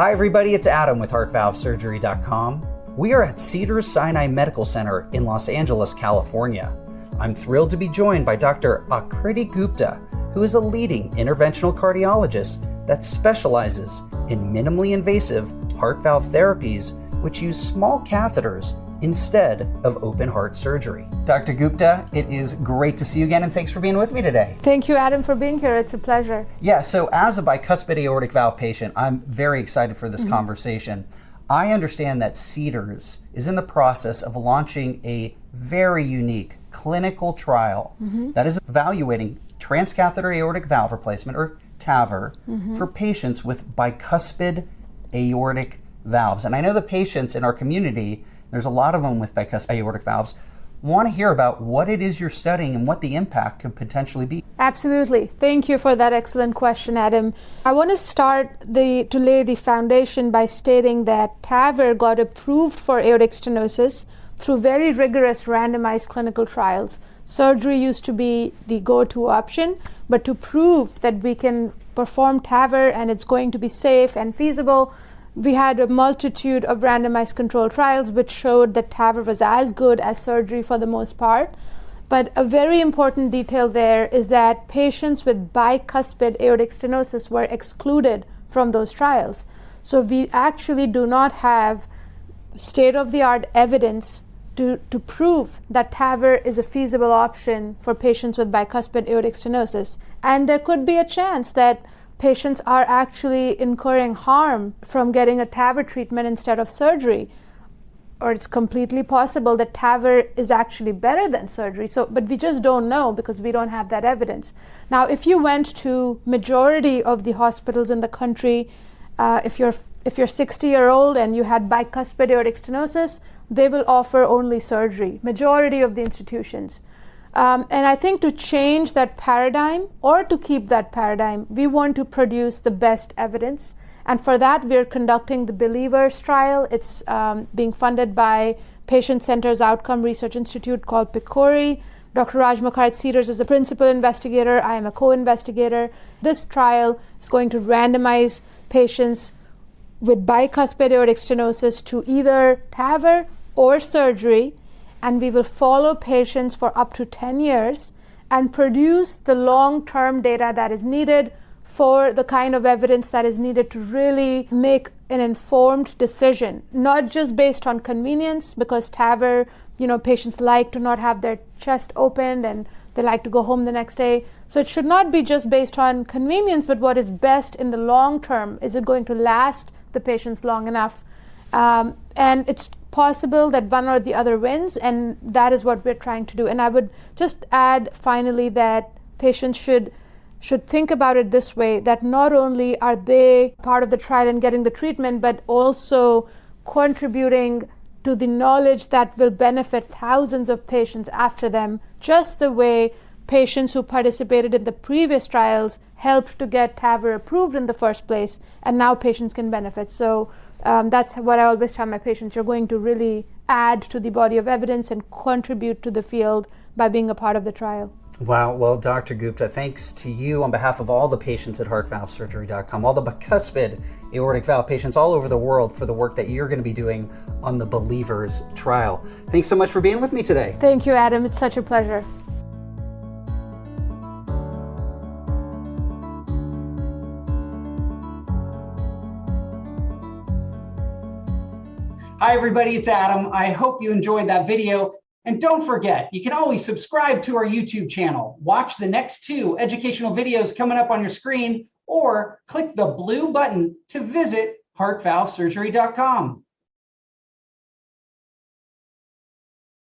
Hi everybody, it's Adam with HeartValveSurgery.com. We are at Cedars-Sinai Medical Center in Los Angeles, California. I'm thrilled to be joined by Dr. Aakriti Gupta, who is a leading interventional cardiologist that specializes in minimally invasive heart valve therapies which use small catheters instead of open heart surgery. Dr. Gupta, it is great to see you again, and thanks for being with me today. Thank you, Adam, for being here. It's a pleasure. Yeah, so as a bicuspid aortic valve patient, I'm very excited for this conversation. I understand that Cedars is in the process of launching a very unique clinical trial that is evaluating transcatheter aortic valve replacement, or TAVR, for patients with bicuspid aortic valves. And I know the patients in our community, there's a lot of them with bicuspid aortic valves, want to hear about what it is you're studying and what the impact could potentially be. Absolutely. Thank you for that excellent question, Adam. I want to start to lay the foundation by stating that TAVR got approved for aortic stenosis through very rigorous randomized clinical trials. Surgery used to be the go-to option, but to prove that we can perform TAVR and it's going to be safe and feasible, we had a multitude of randomized controlled trials which showed that TAVR was as good as surgery for the most part. But a very important detail there is that patients with bicuspid aortic stenosis were excluded from those trials. So we actually do not have state-of-the-art evidence to prove that TAVR is a feasible option for patients with bicuspid aortic stenosis. And there could be a chance that patients are actually incurring harm from getting a TAVR treatment instead of surgery. Or it's completely possible that TAVR is actually better than surgery. But we just don't know because we don't have that evidence. Now, if you went to majority of the hospitals in the country, if you're 60-year-old and you had bicuspid aortic stenosis, they will offer only surgery, majority of the institutions. And I think to change that paradigm or to keep that paradigm, we want to produce the best evidence. And for that, we're conducting the Believers trial. It's being funded by Patient Centers Outcome Research Institute called PCORI. Dr. Raj Makhar at Cedars is the principal investigator. I am a co-investigator. This trial is going to randomize patients with bicuspid aortic stenosis to either TAVR or surgery. And we will follow patients for up to 10 years and produce the long-term data that is needed for the kind of evidence that is needed to really make an informed decision, not just based on convenience, because TAVR, patients like to not have their chest opened and they like to go home the next day. So it should not be just based on convenience, but what is best in the long term. Is it going to last the patients long enough? And it's possible that one or the other wins, and that is what we're trying to do. And I would just add finally that patients should think about it this way, that not only are they part of the trial and getting the treatment, but also contributing to the knowledge that will benefit thousands of patients after them, just the way patients who participated in the previous trials helped to get TAVR approved in the first place, and now patients can benefit. So that's what I always tell my patients. You're going to really add to the body of evidence and contribute to the field by being a part of the trial. Wow. Well, Dr. Gupta, thanks to you on behalf of all the patients at HeartValveSurgery.com, all the bicuspid aortic valve patients all over the world, for the work that you're going to be doing on the Believers trial. Thanks so much for being with me today. Thank you, Adam. It's such a pleasure. Hi everybody, it's Adam. I hope you enjoyed that video. And don't forget, you can always subscribe to our YouTube channel, watch the next 2 educational videos coming up on your screen, or click the blue button to visit HeartValveSurgery.com.